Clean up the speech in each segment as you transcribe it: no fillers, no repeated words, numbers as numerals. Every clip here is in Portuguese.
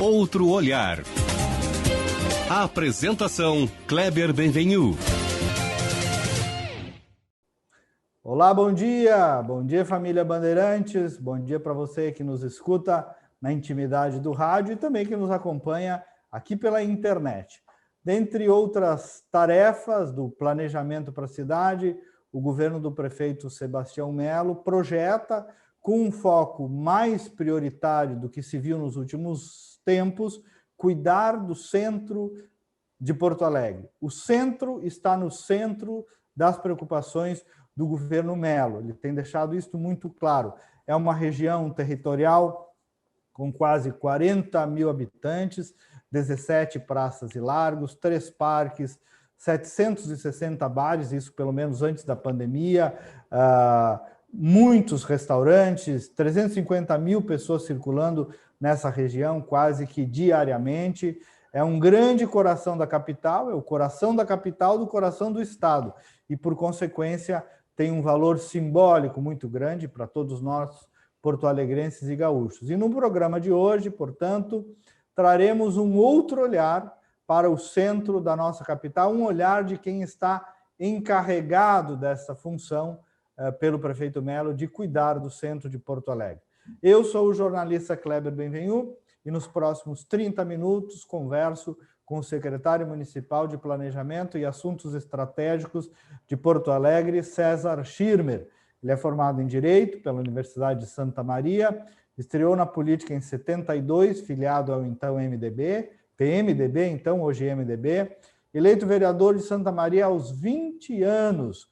Outro olhar. A apresentação Kleber Benvenu. Olá, bom dia! Bom dia, família Bandeirantes. Bom dia para você que nos escuta na intimidade do rádio e também que nos acompanha aqui pela internet. Dentre outras tarefas do planejamento para a cidade, o governo do prefeito Sebastião Melo projeta, com um foco mais prioritário do que se viu nos últimos tempos, cuidar do centro de Porto Alegre. O centro está no centro das preocupações do governo Melo. Ele tem deixado isso muito claro. É uma região territorial com quase 40 mil habitantes, 17 praças e largos, 3 parques, 760 bares, isso pelo menos antes da pandemia, muitos restaurantes, 350 mil pessoas circulando nessa região quase que diariamente. É um grande coração da capital, é o coração da capital do coração do estado e, por consequência, tem um valor simbólico muito grande para todos nós, porto-alegrenses e gaúchos. E no programa de hoje, portanto, traremos um outro olhar para o centro da nossa capital, um olhar de quem está encarregado dessa função pelo prefeito Melo de cuidar do centro de Porto Alegre. Eu sou o jornalista Kleber Benvenu e nos próximos 30 minutos converso com o secretário municipal de Planejamento e Assuntos Estratégicos de Porto Alegre, César Schirmer. Ele é formado em Direito pela Universidade de Santa Maria, estreou na política em 72, filiado ao então PMDB, então hoje MDB, eleito vereador de Santa Maria aos 20 anos,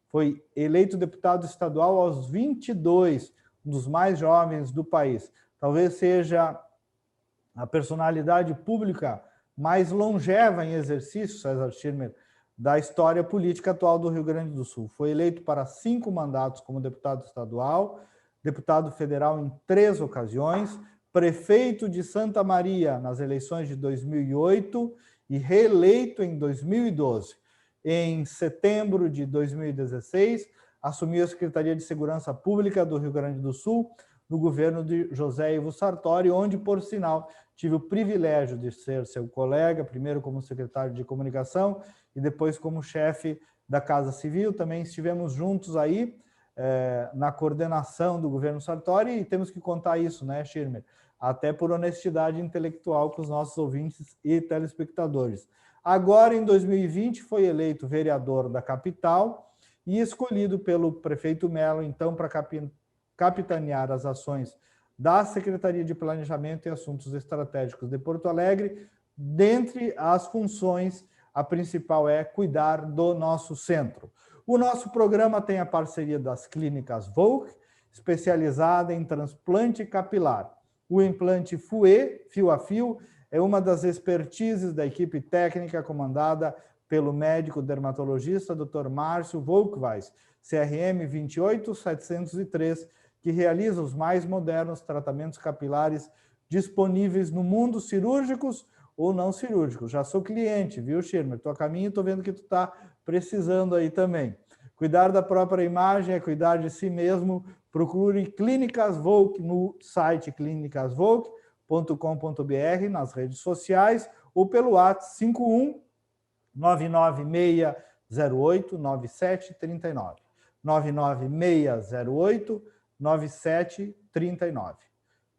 foi eleito deputado estadual aos 22, um dos mais jovens do país. Talvez seja a personalidade pública mais longeva em exercício, César Schirmer, da história política atual do Rio Grande do Sul. Foi eleito para 5 mandatos como deputado estadual, deputado federal em 3 ocasiões, prefeito de Santa Maria nas eleições de 2008 e reeleito em 2012. Em setembro de 2016, assumiu a Secretaria de Segurança Pública do Rio Grande do Sul, no governo de José Ivo Sartori, onde, por sinal, tive o privilégio de ser seu colega, primeiro como secretário de Comunicação e depois como chefe da Casa Civil. Também estivemos juntos aí na coordenação do governo Sartori e temos que contar isso, né, Schirmer? Até por honestidade intelectual com os nossos ouvintes e telespectadores. Agora, em 2020, foi eleito vereador da capital e escolhido pelo prefeito Melo, então, para capitanear as ações da Secretaria de Planejamento e Assuntos Estratégicos de Porto Alegre. Dentre as funções, a principal é cuidar do nosso centro. O nosso programa tem a parceria das clínicas Volk, especializada em transplante capilar. O implante FUE, fio a fio, é uma das expertises da equipe técnica comandada pelo médico dermatologista Dr. Márcio Volkweis, CRM 28703, que realiza os mais modernos tratamentos capilares disponíveis no mundo, cirúrgicos ou não cirúrgicos. Já sou cliente, viu, Schirmer? Estou a caminho e estou vendo que tu está precisando aí também. Cuidar da própria imagem é cuidar de si mesmo. Procure Clínicas Volk no site clinicasvolk.com.br, nas redes sociais, ou pelo WhatsApp 51 99608 9739. 99608 9739.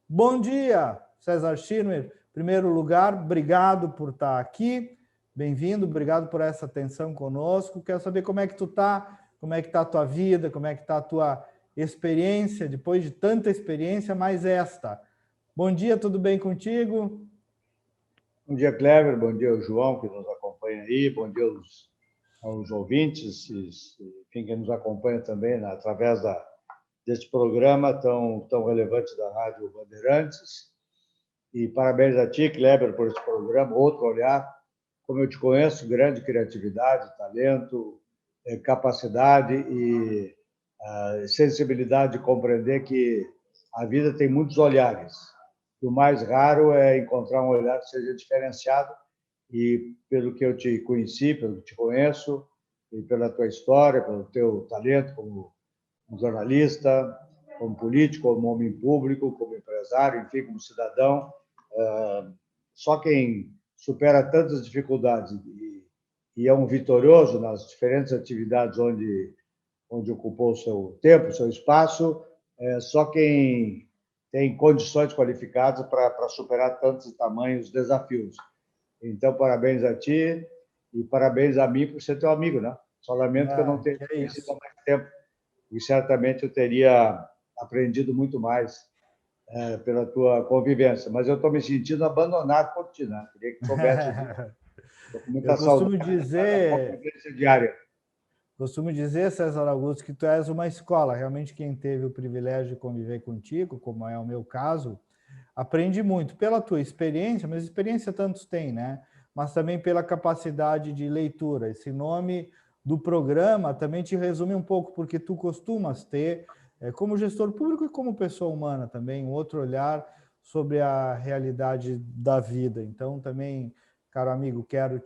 Bom dia, César Schirmer. Em primeiro lugar, obrigado por estar aqui. Bem-vindo, obrigado por essa atenção conosco. Quero saber como é que tu está, como é que está a tua vida, como é que está a tua experiência, depois de tanta experiência, mais esta. Bom dia, tudo bem contigo? Bom dia, Kleber. Bom dia ao João, que nos acompanha aí. Bom dia aos ouvintes, enfim, que nos acompanha também através deste programa tão relevante da Rádio Bandeirantes. E parabéns a ti, Kleber, por esse programa, Outro Olhar. Como eu te conheço, grande criatividade, talento, capacidade e sensibilidade de compreender que a vida tem muitos olhares. O mais raro é encontrar um olhar que seja diferenciado. E pelo que eu te conheci, pelo que te conheço, e pela tua história, pelo teu talento como jornalista, como político, como homem público, como empresário, enfim, como cidadão. Só quem supera tantas dificuldades e é um vitorioso nas diferentes atividades onde ocupou o seu tempo, o seu espaço, só quem tem condições qualificadas para superar tantos e tamanhos desafios. Então, parabéns a ti e parabéns a mim por ser teu amigo, né? Só lamento que eu não tenha conhecido há mais tempo e certamente eu teria aprendido muito mais pela tua convivência. Mas eu estou me sentindo abandonado por ti, né? Queria que soubesse disso. Estou com muita saudade da convivência diária. Costumo dizer, César Augusto, que tu és uma escola. Realmente, quem teve o privilégio de conviver contigo, como é o meu caso, aprende muito pela tua experiência, mas experiência tantos têm, né? Mas também pela capacidade de leitura. Esse nome do programa também te resume um pouco, porque tu costumas ter, como gestor público e como pessoa humana também, um outro olhar sobre a realidade da vida. Então, também, caro amigo, quero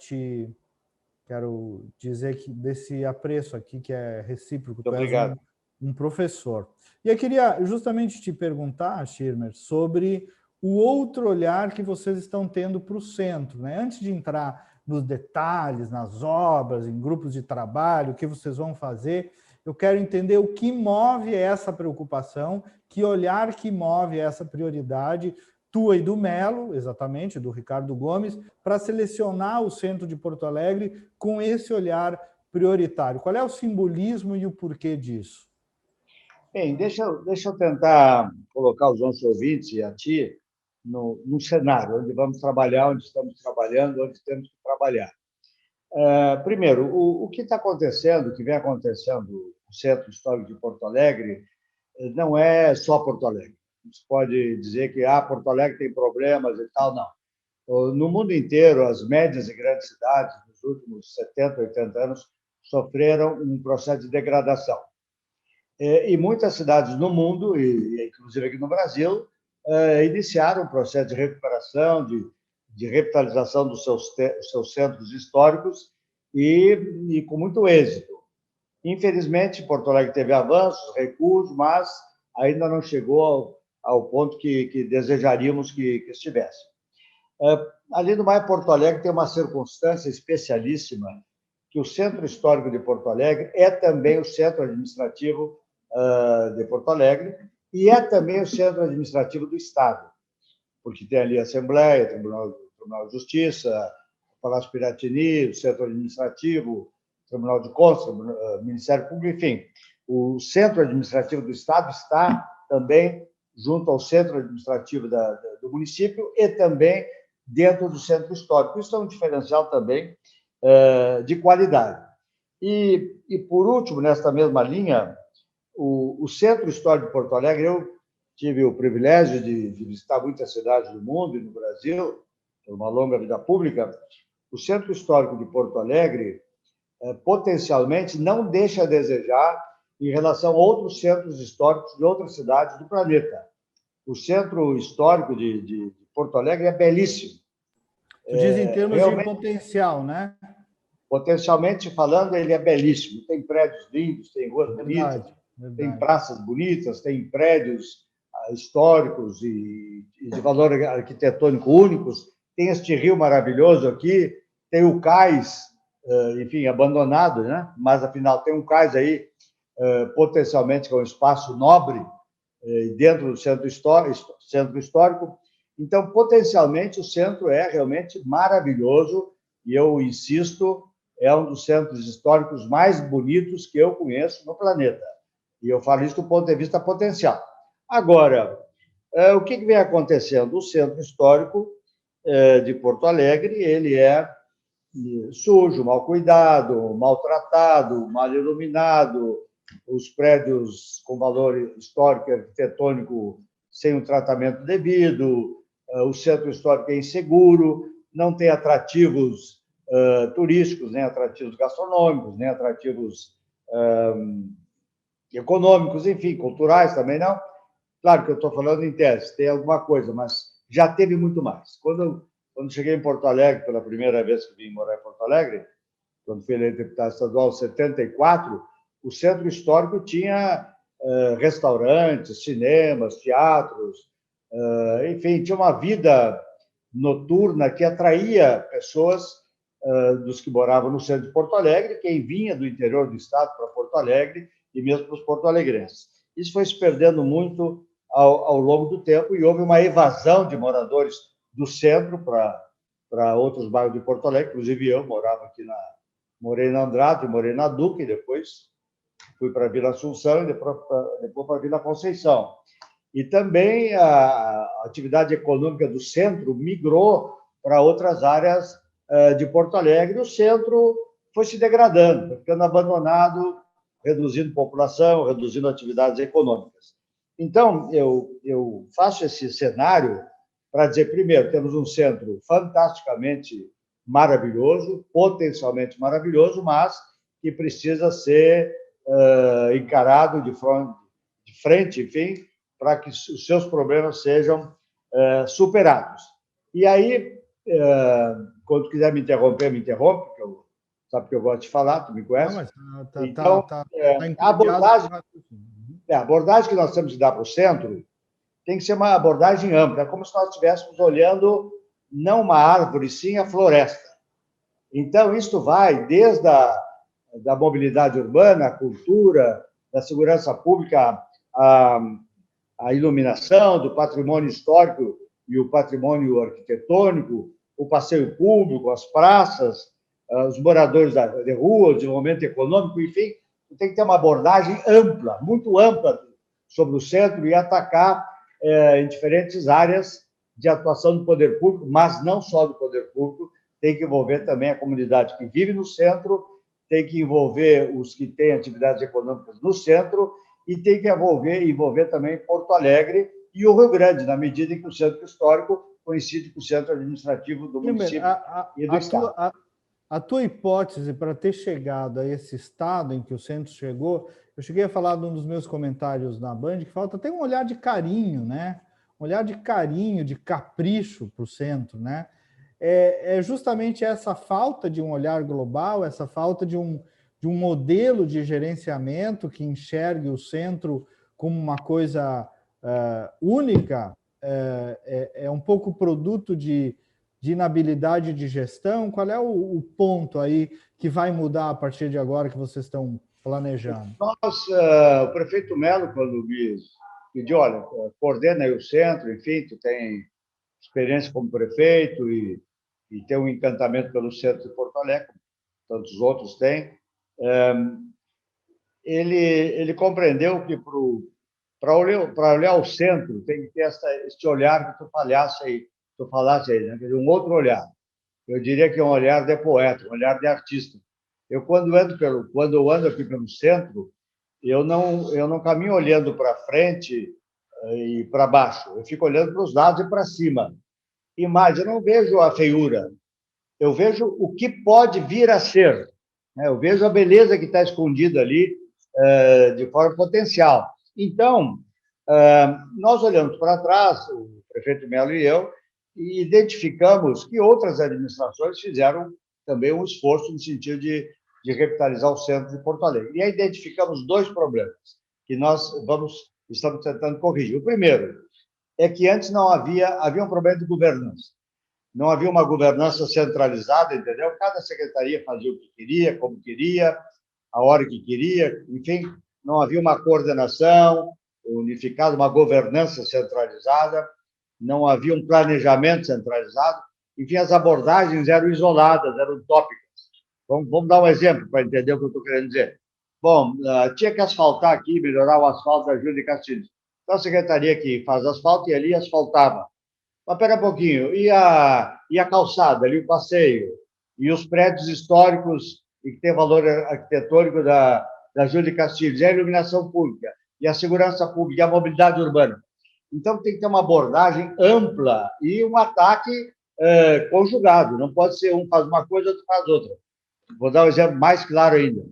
dizer que desse apreço aqui, que é recíproco, tu és um professor. E eu queria justamente te perguntar, Schirmer, sobre o outro olhar que vocês estão tendo para o centro, né? Antes de entrar nos detalhes, nas obras, em grupos de trabalho, o que vocês vão fazer, eu quero entender o que move essa preocupação, que olhar que move essa prioridade tua e do Melo, exatamente, do Ricardo Gomes, para selecionar o centro de Porto Alegre com esse olhar prioritário. Qual é o simbolismo e o porquê disso? Bem, deixa eu tentar colocar os nossos ouvintes e a ti num cenário onde vamos trabalhar, onde estamos trabalhando, onde temos que trabalhar. Primeiro, o que está acontecendo, o que vem acontecendo no Centro Histórico de Porto Alegre, não é só Porto Alegre. Você pode dizer que Porto Alegre tem problemas e tal, não. No mundo inteiro, as médias e grandes cidades, nos últimos 70, 80 anos, sofreram um processo de degradação. E muitas cidades no mundo, e inclusive aqui no Brasil, iniciaram um processo de recuperação, de revitalização dos seus centros históricos e com muito êxito. Infelizmente, Porto Alegre teve avanços, recuos, mas ainda não chegou ao ponto que desejaríamos que estivesse. Ali no bairro Porto Alegre tem uma circunstância especialíssima, que o Centro Histórico de Porto Alegre é também o centro administrativo de Porto Alegre e é também o centro administrativo do Estado, porque tem ali a Assembleia, Tribunal de Justiça, o Palácio Piratini, o centro administrativo, Tribunal de Contas, Ministério Público, enfim. O centro administrativo do Estado está também junto ao centro administrativo do município e também dentro do centro histórico. Isso é um diferencial também de qualidade. E, por último, nesta mesma linha, o Centro Histórico de Porto Alegre, eu tive o privilégio de visitar muitas cidades do mundo e no Brasil, por uma longa vida pública. O Centro Histórico de Porto Alegre, potencialmente, não deixa a desejar em relação a outros centros históricos de outras cidades do planeta. O Centro Histórico de Porto Alegre é belíssimo. Tu diz em termos de potencial, né? Potencialmente falando, ele é belíssimo. Tem prédios lindos, tem ruas bonitas, tem praças bonitas, tem prédios históricos e de valor arquitetônico únicos. Tem este rio maravilhoso aqui, tem o cais, enfim, abandonado, né? Mas, afinal, tem um cais aí, potencialmente, que é um espaço nobre, dentro do centro histórico. Então, potencialmente, o centro é realmente maravilhoso e, eu insisto, é um dos centros históricos mais bonitos que eu conheço no planeta. E eu falo isso do ponto de vista potencial. Agora, o que vem acontecendo? O centro histórico de Porto Alegre, ele é sujo, mal cuidado, maltratado, mal iluminado, os prédios com valor histórico e arquitetônico sem um tratamento devido, o centro histórico é inseguro, não tem atrativos turísticos, nem atrativos gastronômicos, nem atrativos econômicos, enfim, culturais também não. Claro que eu estou falando em tese, tem alguma coisa, mas já teve muito mais. Quando cheguei em Porto Alegre, pela primeira vez que vim morar em Porto Alegre, quando fui eleito deputado estadual em 74, o centro histórico tinha restaurantes, cinemas, teatros, enfim, tinha uma vida noturna que atraía pessoas dos que moravam no centro de Porto Alegre, quem vinha do interior do estado para Porto Alegre e mesmo para os porto-alegrenses. Isso foi se perdendo muito ao longo do tempo e houve uma evasão de moradores do centro para outros bairros de Porto Alegre, inclusive eu morava aqui morei na Andrade, morei na Duque, depois fui para a Vila Assunção e depois para a Vila Conceição. E também a atividade econômica do centro migrou para outras áreas de Porto Alegre. O centro foi se degradando, ficando abandonado, reduzindo população, reduzindo atividades econômicas. Então, eu faço esse cenário para dizer, primeiro, temos um centro fantasticamente maravilhoso, potencialmente maravilhoso, mas que precisa ser encarado de frente, enfim, para que os seus problemas sejam superados. E aí, quando quiser me interromper, me interrompe, porque sabe que eu gosto de falar, tu me conhece. Não, mas Então, a abordagem que nós temos que dar para o centro tem que ser uma abordagem ampla, como se nós estivéssemos olhando não uma árvore, sim a floresta. Então, isso vai desde da mobilidade urbana, a cultura, da segurança pública, a iluminação, do patrimônio histórico e o patrimônio arquitetônico, o passeio público, as praças, os moradores de rua, o desenvolvimento econômico, enfim, tem que ter uma abordagem ampla, muito ampla sobre o centro e atacar em diferentes áreas de atuação do poder público, mas não só do poder público, tem que envolver também a comunidade que vive no centro, tem que envolver os que têm atividades econômicas no centro e tem que envolver também Porto Alegre e o Rio Grande, na medida em que o centro histórico coincide com o centro administrativo do município e do estado. A tua hipótese para ter chegado a esse estado em que o centro chegou, eu cheguei a falar num dos meus comentários na Band, que falta até um olhar de carinho, né? Um olhar de carinho, de capricho para o centro, né? É justamente essa falta de um olhar global, essa falta de um modelo de gerenciamento que enxergue o centro como uma coisa única, é um pouco produto de inabilidade de gestão. Qual é o ponto aí que vai mudar a partir de agora que vocês estão planejando? O prefeito Melo, quando me pediu, olha, coordena aí o centro, enfim, tu tem experiência como prefeito e tem um encantamento pelo centro de Porto Alegre, como tantos outros têm, ele compreendeu que para olhar o centro tem que ter este olhar que tu falasse aí, né? Um outro olhar. Eu diria que é um olhar de poeta, um olhar de artista. Eu, quando eu ando aqui pelo centro, eu não caminho olhando para frente e para baixo, eu fico olhando para os lados e para cima. E mais, eu não vejo a feiura, eu vejo o que pode vir a ser, né? Eu vejo a beleza que está escondida ali de forma potencial. Então, nós olhamos para trás, o prefeito Melo e eu, e identificamos que outras administrações fizeram também um esforço no sentido de revitalizar o centro de Porto Alegre. E aí identificamos dois problemas que nós estamos tentando corrigir. O primeiro é que antes havia um problema de governança. Não havia uma governança centralizada, entendeu? Cada secretaria fazia o que queria, como queria, a hora que queria, enfim, não havia uma coordenação unificada, uma governança centralizada, não havia um planejamento centralizado, enfim, as abordagens eram isoladas, eram utópicas. Vamos dar um exemplo para entender o que eu estou querendo dizer. Bom, tinha que asfaltar aqui, melhorar o asfalto da Júlia de Castilhos. Então, a secretaria que faz asfalto ia ali e asfaltava. Mas, espera um pouquinho, e a calçada, ali o passeio, e os prédios históricos e que tem valor arquitetônico da Júlia de Castilhos, e a iluminação pública, e a segurança pública, e a mobilidade urbana. Então, tem que ter uma abordagem ampla e um ataque conjugado. Não pode ser um faz uma coisa, outro faz outra. Vou dar um exemplo mais claro ainda.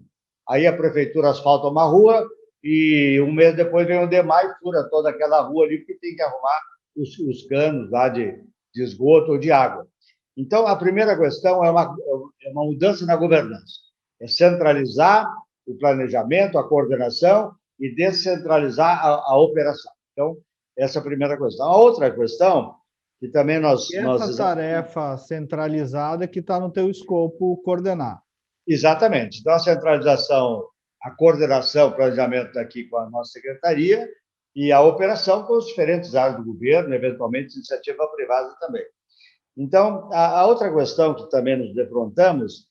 Aí a prefeitura asfalta uma rua e um mês depois vem o DEMAI e fura toda aquela rua ali, porque tem que arrumar os canos lá de esgoto ou de água. Então, a primeira questão é uma mudança na governança. É centralizar o planejamento, a coordenação e descentralizar a operação. Então, essa é a primeira questão. A outra questão, que também nós... E essa tarefa centralizada que está no teu escopo coordenar. Exatamente. Então, a centralização, a coordenação, o planejamento está aqui com a nossa secretaria e a operação com os diferentes áreas do governo, eventualmente iniciativa privada também. Então, a outra questão que também nos defrontamos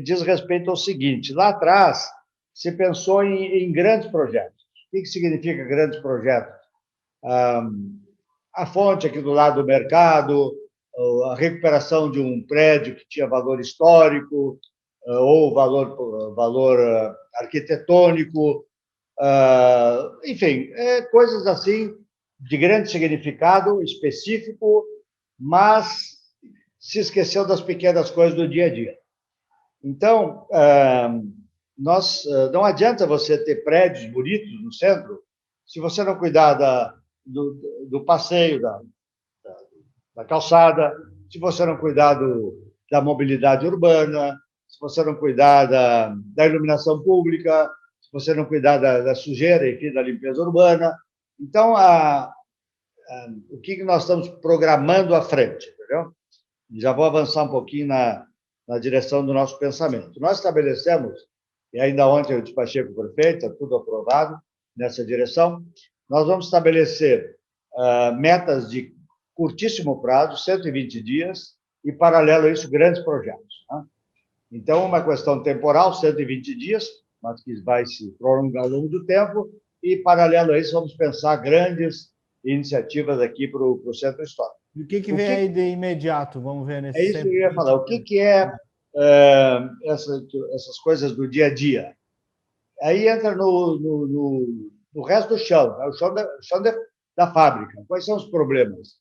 diz respeito ao seguinte: lá atrás se pensou em grandes projetos. O que significa grandes projetos? A fonte aqui do lado do mercado, a recuperação de um prédio que tinha valor histórico ou valor arquitetônico, enfim, coisas assim de grande significado específico, mas se esqueceu das pequenas coisas do dia a dia. Então, não adianta você ter prédios bonitos no centro se você não cuidar do passeio, da calçada, se você não cuidar da mobilidade urbana, se você não cuidar da iluminação pública, se você não cuidar da sujeira, enfim, da limpeza urbana. Então, o que nós estamos programando à frente, entendeu? Já vou avançar um pouquinho na direção do nosso pensamento. Nós estabelecemos, e ainda ontem eu despachei com o prefeito, está tudo aprovado nessa direção, nós vamos estabelecer metas de curtíssimo prazo, 120 dias, e, paralelo a isso, grandes projetos. Né? Então, uma questão temporal, 120 dias, mas que vai se prolongar ao longo do tempo, e, paralelo a isso, vamos pensar grandes iniciativas aqui para o Centro Histórico. E o que vem aí de imediato? Vamos ver nesse... É isso que eu ia falar. O que essas coisas do dia a dia? Aí entra no resto do chão, né? O chão da fábrica. Quais são os problemas?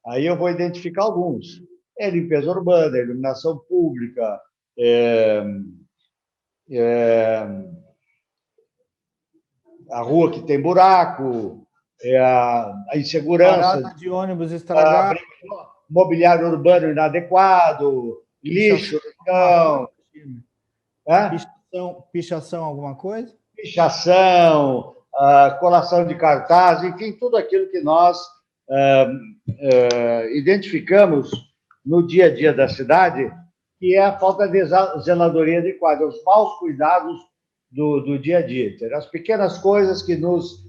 Aí eu vou identificar alguns. Limpeza urbana, iluminação pública, a rua que tem buraco, a insegurança. Parada de ônibus estragada. Mobiliário urbano inadequado, lixo no chão. Pichação, alguma coisa? Pichação, colação de cartaz, enfim, tudo aquilo que nós identificamos no dia a dia da cidade, que é a falta de zeladoria adequada, os maus cuidados do dia a dia. As pequenas coisas que nos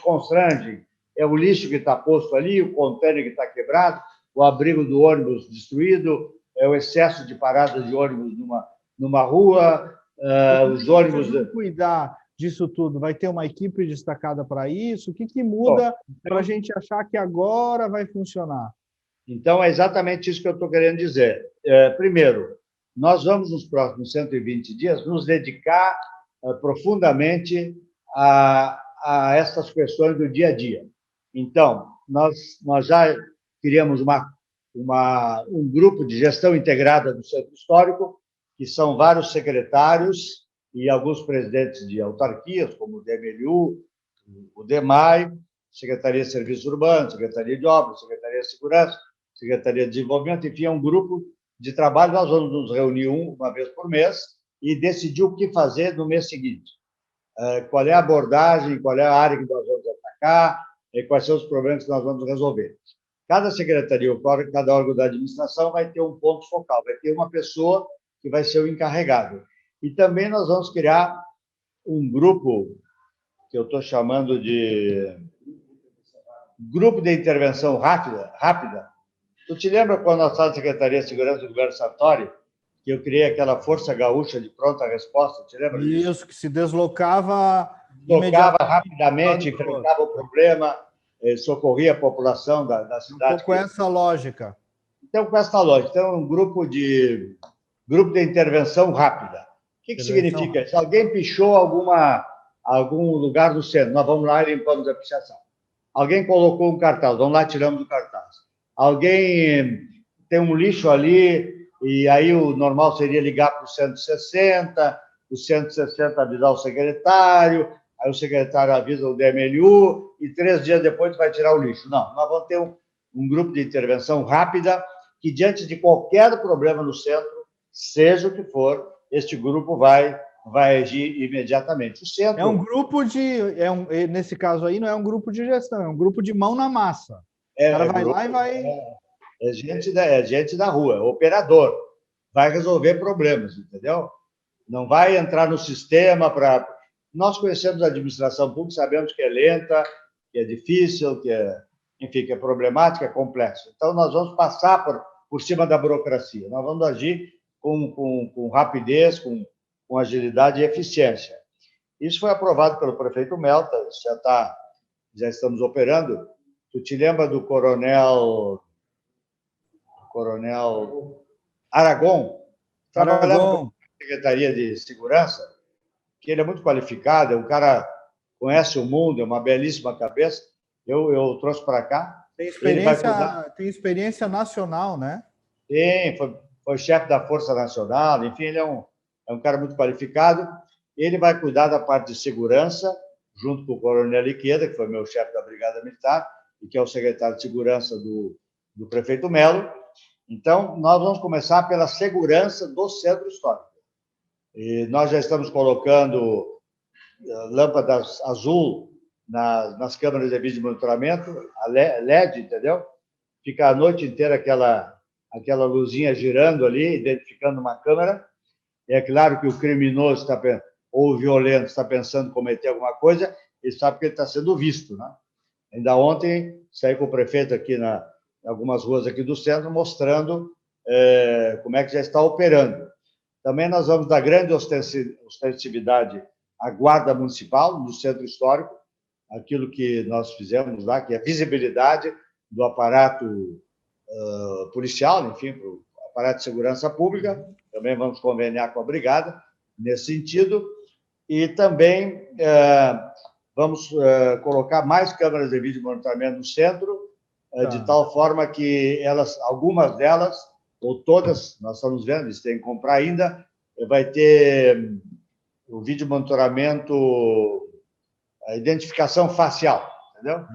constrangem. É o lixo que está posto ali, o contêiner que está quebrado, o abrigo do ônibus destruído, é o excesso de paradas de ônibus numa rua, os ônibus... Cuidar disso tudo, vai ter uma equipe destacada para isso? O que muda para a gente achar que agora vai funcionar? Então, é exatamente isso que eu estou querendo dizer. Primeiro, nós vamos, nos próximos 120 dias, nos dedicar profundamente a essas questões do dia a dia. Então, nós já criamos um grupo de gestão integrada do Centro Histórico, que são vários secretários e alguns presidentes de autarquias, como o DMLU, o DEMAI, Secretaria de Serviços Urbanos, Secretaria de Obras, Secretaria de Segurança, Secretaria de Desenvolvimento, enfim, é um grupo de trabalho. Nós vamos nos reunir uma vez por mês e decidir o que fazer no mês seguinte. Qual é a abordagem, qual é a área que nós vamos atacar, e quais são os problemas que nós vamos resolver. Cada secretaria, cada órgão da administração vai ter um ponto focal, vai ter uma pessoa que vai ser o encarregado. E também nós vamos criar um grupo que eu estou chamando de Grupo de Intervenção Rápida. Tu te lembra quando nós estávamos na Secretaria de Segurança do Governo Sartori, que eu criei aquela Força Gaúcha de pronta resposta? Te lembra disso? Isso, que se deslocava rapidamente, enfrentava o problema, socorria a população da cidade. Com essa lógica. Então, com essa lógica. Então, um grupo de intervenção rápida. O que significa isso? Se alguém pichou algum lugar do centro, nós vamos lá e limpamos a pichação. Alguém colocou um cartaz, vamos lá e tiramos o cartaz. Alguém tem um lixo ali, e aí o normal seria ligar para o 160, o 160 avisar o secretário, aí o secretário avisa o DMLU, e 3 dias depois vai tirar o lixo. Não, nós vamos ter um grupo de intervenção rápida, que diante de qualquer problema no centro, seja o que for, este grupo vai agir imediatamente. O centro... É um grupo nesse caso aí, não é um grupo de gestão, é um grupo de mão na massa. O cara vai lá e vai... É gente da rua, operador. Vai resolver problemas, entendeu? Não vai entrar no sistema para... Nós conhecemos a administração pública, sabemos que é lenta, que é difícil, enfim, que é problemática, é complexo. Então, nós vamos passar por cima da burocracia. Nós vamos agir com rapidez, com agilidade e eficiência. Isso foi aprovado pelo prefeito Melta, já estamos operando. Tu te lembra do coronel Aragon? Trabalhava na Secretaria de Segurança, que ele é muito qualificado, é um cara conhece o mundo, é uma belíssima cabeça. Eu trouxe para cá. Tem experiência nacional, né? Tem, foi chefe da Força Nacional, enfim, ele é um cara muito qualificado. Ele vai cuidar da parte de segurança, junto com o coronel Iqueda, que foi meu chefe da Brigada Militar, e que é o secretário de Segurança do prefeito Melo. Então, nós vamos começar pela segurança do centro histórico. E nós já estamos colocando lâmpadas azul nas câmeras de vídeo monitoramento, a LED, entendeu? Fica a noite inteira aquela luzinha girando ali, identificando uma câmera. É claro que o criminoso ou o violento está pensando em cometer alguma coisa, ele sabe que ele está sendo visto, né? Ainda ontem, saí com o prefeito aqui em algumas ruas aqui do centro, mostrando como é que já está operando. Também nós vamos dar grande ostensividade à Guarda Municipal, no Centro Histórico, aquilo que nós fizemos lá, que é a visibilidade do aparato policial, enfim, para o aparato de segurança pública. Também vamos conveniar com a Brigada nesse sentido. E também vamos colocar mais câmeras de vídeo monitoramento no centro, de tal forma que algumas delas, ou todas, nós estamos vendo, eles têm que comprar ainda, vai ter o vídeo monitoramento, a identificação facial, entendeu?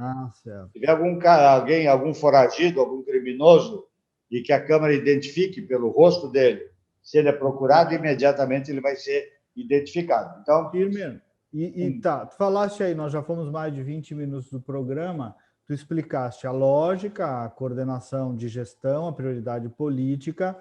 Certo. Se tiver algum foragido, algum criminoso, e que a câmera identifique pelo rosto dele, se ele é procurado, imediatamente ele vai ser identificado. Então, Firmino, tu falaste aí, nós já fomos mais de 20 minutos do programa, tu explicaste a lógica, a coordenação de gestão, a prioridade política,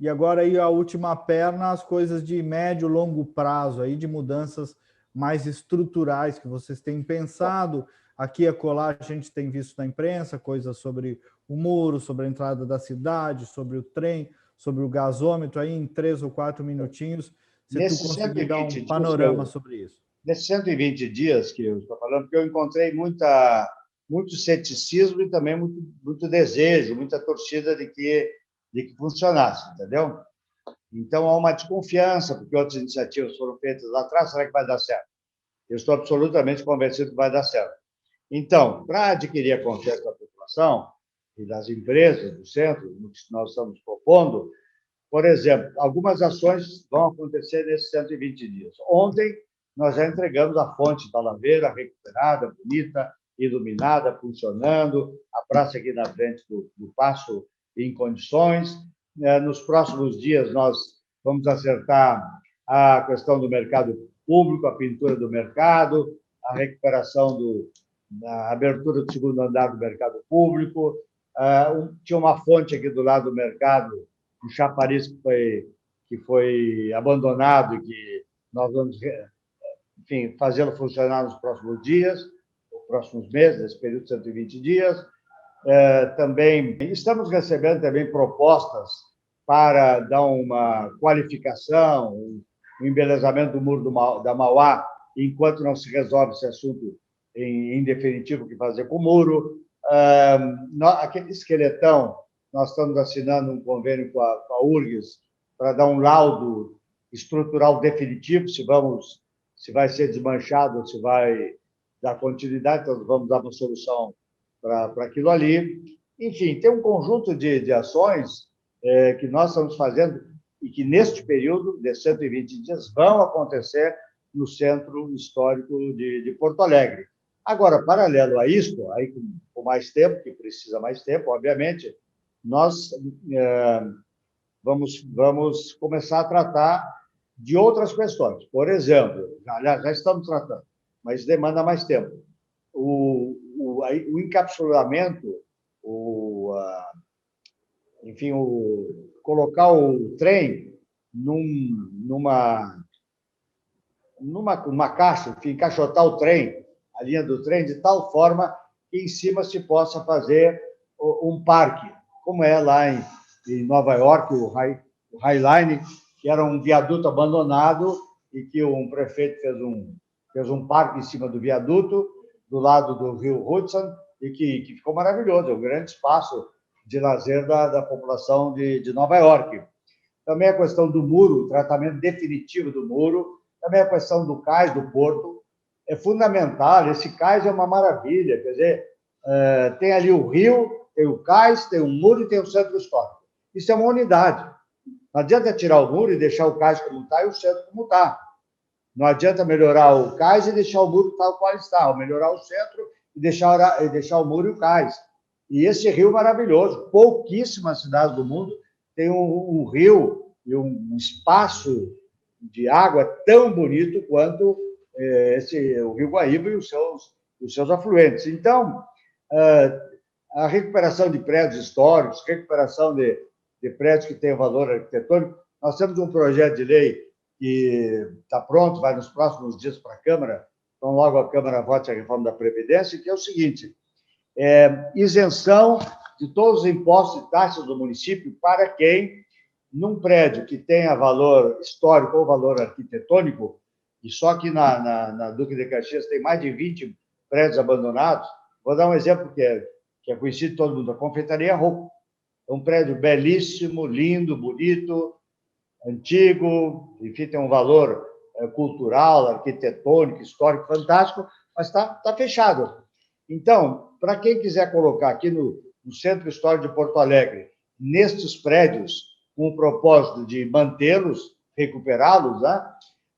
e agora aí a última perna, as coisas de médio e longo prazo, aí, de mudanças mais estruturais que vocês têm pensado. Aqui e acolá a gente tem visto na imprensa coisas sobre o muro, sobre a entrada da cidade, sobre o trem, sobre o gasômetro, aí em 3 ou 4 minutinhos, se tu conseguir dar um panorama sobre isso. Nesses 120 dias que eu estou falando, porque eu encontrei muito ceticismo e também muito desejo, muita torcida de que funcionasse, entendeu? Então, há uma desconfiança, porque outras iniciativas foram feitas lá atrás, será que vai dar certo? Eu estou absolutamente convencido que vai dar certo. Então, para adquirir a confiança da população e das empresas do centro, no que nós estamos propondo, por exemplo, algumas ações vão acontecer nesses 120 dias. Ontem, nós já entregamos a fonte da Laveira, recuperada, bonita, iluminada, funcionando, a praça aqui na frente do Paço em condições. Nos próximos dias, nós vamos acertar a questão do mercado público, a pintura do mercado, a recuperação da abertura do segundo andar do mercado público. Tinha uma fonte aqui do lado do mercado, um chafariz que foi abandonado e que nós vamos, enfim, fazê-lo funcionar nos próximos dias, nos próximos meses, nesse período de 120 dias. Também estamos recebendo também propostas para dar uma qualificação, um embelezamento do muro da Mauá, enquanto não se resolve esse assunto em definitivo, o que fazer com o muro. Aquele esqueletão, nós estamos assinando um convênio com a URGS para dar um laudo estrutural definitivo, se vai ser desmanchado ou se vai dar continuidade, então vamos dar uma solução para aquilo ali. Enfim, tem um conjunto de ações que nós estamos fazendo e que, neste período de 120 dias, vão acontecer no Centro Histórico de Porto Alegre. Agora, paralelo a isso, aí com mais tempo, que precisa mais tempo, obviamente, nós vamos começar a tratar de outras questões. Por exemplo, já estamos tratando, mas demanda mais tempo. O encapsulamento, enfim, colocar o trem numa caixa, enfim, encaixotar o trem, a linha do trem, de tal forma que em cima se possa fazer um parque, como é lá em Nova York, o High Line, que era um viaduto abandonado e que um prefeito fez um parque em cima do viaduto, do lado do rio Hudson, e que ficou maravilhoso, é um grande espaço de lazer da população de Nova York. Também a questão do muro, o tratamento definitivo do muro, também a questão do cais do porto, é fundamental. Esse cais é uma maravilha, quer dizer, tem ali o rio, tem o cais, tem o muro e tem o centro histórico. Isso é uma unidade. Não adianta tirar o muro e deixar o cais como está e o centro como está. Não adianta melhorar o cais e deixar o muro tal qual está, ou melhorar o centro e deixar o muro e o cais. E esse rio maravilhoso, pouquíssimas cidades do mundo têm um rio e um espaço de água tão bonito quanto o Rio Guaíba e os seus afluentes. Então, a recuperação de prédios históricos, recuperação de prédios que têm valor arquitetônico, nós temos um projeto de lei que está pronto, vai nos próximos dias para a Câmara, então logo a Câmara vote a reforma da Previdência, que é o seguinte: isenção de todos os impostos e taxas do município para quem, num prédio que tenha valor histórico ou valor arquitetônico, e só que na Duque de Caxias tem mais de 20 prédios abandonados. Vou dar um exemplo que é conhecido de todo mundo, a Confeitaria Rocco. É um prédio belíssimo, lindo, bonito, antigo, enfim, tem um valor cultural, arquitetônico, histórico fantástico, mas está fechado. Então, para quem quiser colocar aqui no Centro Histórico de Porto Alegre, nestes prédios, com o propósito de mantê-los, recuperá-los, né?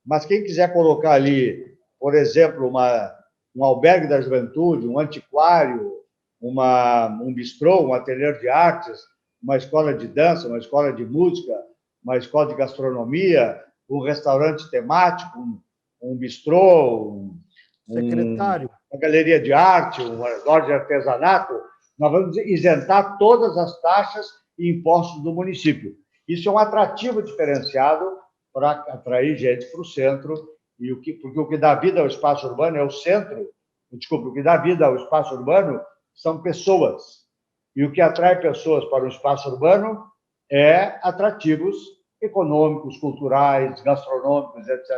Mas quem quiser colocar ali, por exemplo, um albergue da juventude, um antiquário, um bistrô, um ateliê de artes, uma escola de dança, uma escola de música, uma escola de gastronomia, um restaurante temático, um bistrô, Secretário, uma galeria de arte, uma loja de artesanato, nós vamos isentar todas as taxas e impostos do município. Isso é um atrativo diferenciado para atrair gente para o centro, porque o que dá vida ao espaço urbano é o centro, desculpa, o que dá vida ao espaço urbano são pessoas. E o que atrai pessoas para o espaço urbano é atrativos econômicos, culturais, gastronômicos, etc.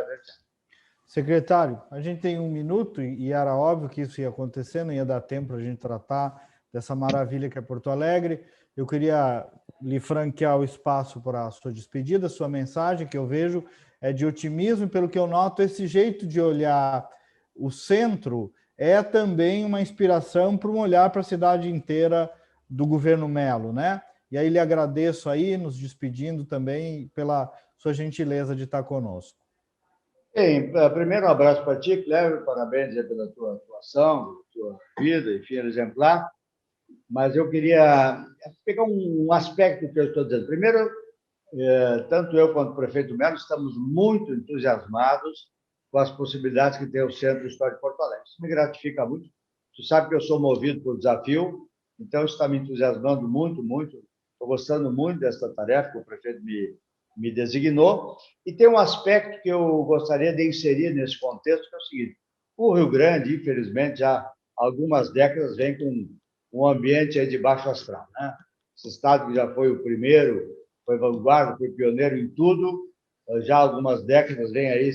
secretário, a gente tem 1 minuto e era óbvio que isso ia acontecer, não ia dar tempo para a gente tratar dessa maravilha que é Porto Alegre. Eu queria lhe franquear o espaço para a sua despedida, sua mensagem, que eu vejo é de otimismo, e pelo que eu noto, esse jeito de olhar o centro é também uma inspiração para um olhar para a cidade inteira do governo Melo, né? E aí lhe agradeço aí, nos despedindo também pela sua gentileza de estar conosco. Bem, primeiro um abraço para ti, Cléber, parabéns pela tua atuação, tua vida, enfim, exemplar. Mas eu queria pegar um aspecto que eu estou dizendo. Primeiro, tanto eu quanto o prefeito Melo estamos muito entusiasmados com as possibilidades que tem o Centro Histórico de Porto Alegre. Isso me gratifica muito. Tu sabe que eu sou movido por desafio, então isso está me entusiasmando muito, muito. Estou gostando muito dessa tarefa que o prefeito me designou. E tem um aspecto que eu gostaria de inserir nesse contexto, que é o seguinte: o Rio Grande, infelizmente, já há algumas décadas vem com um ambiente de baixo astral, né? Esse estado que já foi o primeiro, foi vanguarda, foi pioneiro em tudo, já há algumas décadas vem aí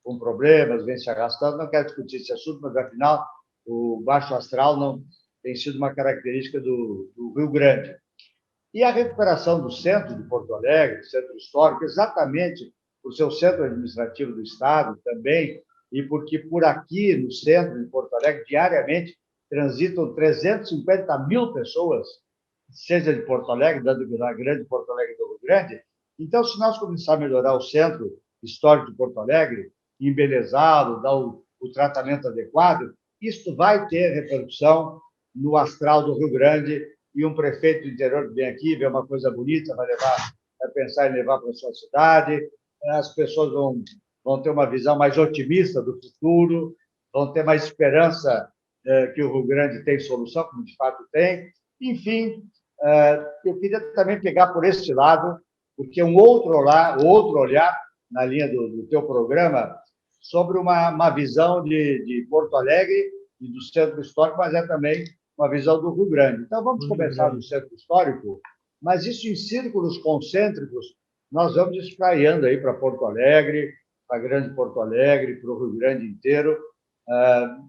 com problemas, vem se arrastando. Não quero discutir esse assunto, mas, afinal, o baixo astral não tem sido uma característica do Rio Grande. E a recuperação do centro de Porto Alegre, do centro histórico, exatamente por ser o centro administrativo do Estado também, e porque por aqui, no centro de Porto Alegre, diariamente, transitam 350 mil pessoas, seja de Porto Alegre, da grande Porto Alegre do Rio Grande. Então, se nós começarmos a melhorar o centro histórico de Porto Alegre, embelezá-lo, dar o tratamento adequado, isto vai ter repercussão no astral do Rio Grande, e um prefeito do interior que vem aqui, vê uma coisa bonita, vai pensar em levar para a sua cidade, as pessoas vão ter uma visão mais otimista do futuro, vão ter mais esperança que o Rio Grande tem solução, como de fato tem. Enfim, eu queria também pegar por este lado, porque um outro olhar na linha do teu programa sobre uma visão de Porto Alegre e do centro histórico, mas é também uma visão do Rio Grande. Então, vamos começar do centro histórico, mas isso em círculos concêntricos, nós vamos espraiando aí para Porto Alegre, para Grande Porto Alegre, para o Rio Grande inteiro,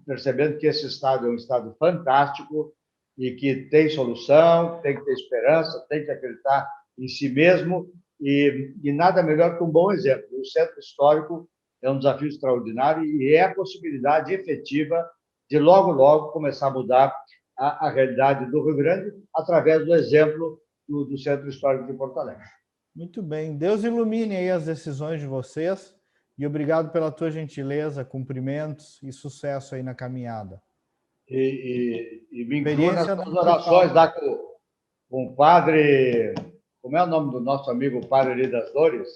percebendo que esse estado é um estado fantástico e que tem solução, tem que ter esperança, tem que acreditar em si mesmo e nada melhor que um bom exemplo. O centro histórico é um desafio extraordinário e é a possibilidade efetiva de logo, logo começar a mudar a realidade do Rio Grande através do exemplo do Centro Histórico de Porto Alegre. Muito bem. Deus ilumine aí as decisões de vocês e obrigado pela tua gentileza, cumprimentos e sucesso aí na caminhada. E me incluo nas orações lá com o padre... Como é o nome do nosso amigo padre ali das Dores?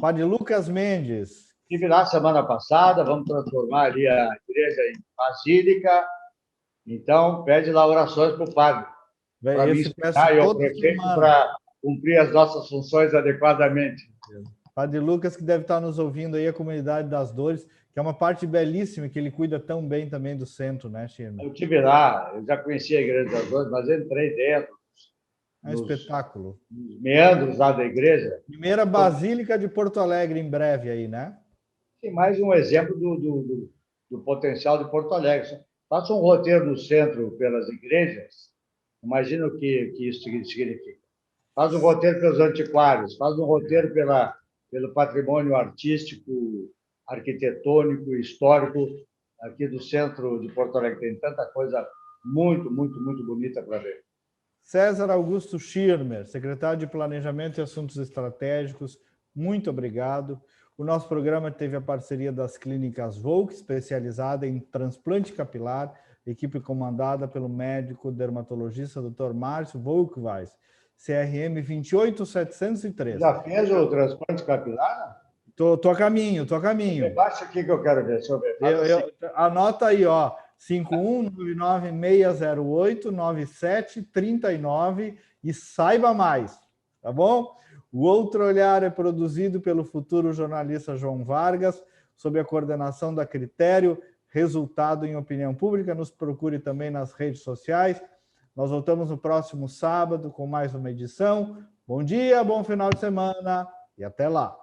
Padre Lucas Mendes. Estive lá semana passada, vamos transformar ali a igreja em basílica. Então, pede lá orações para o padre. Para me inspirar e ao prefeito para cumprir as nossas funções adequadamente. Padre Lucas, que deve estar nos ouvindo aí, a Comunidade das Dores, que é uma parte belíssima, que ele cuida tão bem também do centro, né, Chirma? Eu estive lá, eu já conhecia a Igreja das Dores, mas entrei dentro. É um espetáculo. Nos meandros lá da igreja. Primeira Basílica de Porto Alegre, em breve aí, né? Tem mais um exemplo do potencial de Porto Alegre. Faça um roteiro no centro pelas igrejas, imagina o que isso significa. Faz um roteiro pelos antiquários, faz um roteiro pelo patrimônio artístico, arquitetônico, histórico aqui do centro de Porto Alegre. Tem tanta coisa muito, muito, muito bonita para ver. César Augusto Schirmer, secretário de Planejamento e Assuntos Estratégicos, muito obrigado. O nosso programa teve a parceria das clínicas Volk, especializada em transplante capilar, equipe comandada pelo médico dermatologista Dr. Márcio Volkweiss, CRM 28703. Já fez o transplante capilar? Tô a caminho. Baixa aqui que eu quero ver. Deixa eu ver. Anota aí, ó. 51996089739 e saiba mais, tá bom? O Outro Olhar é produzido pelo futuro jornalista João Vargas, sob a coordenação da Critério, resultado em opinião pública. Nos procure também nas redes sociais. Nós voltamos no próximo sábado com mais uma edição. Bom dia, bom final de semana e até lá.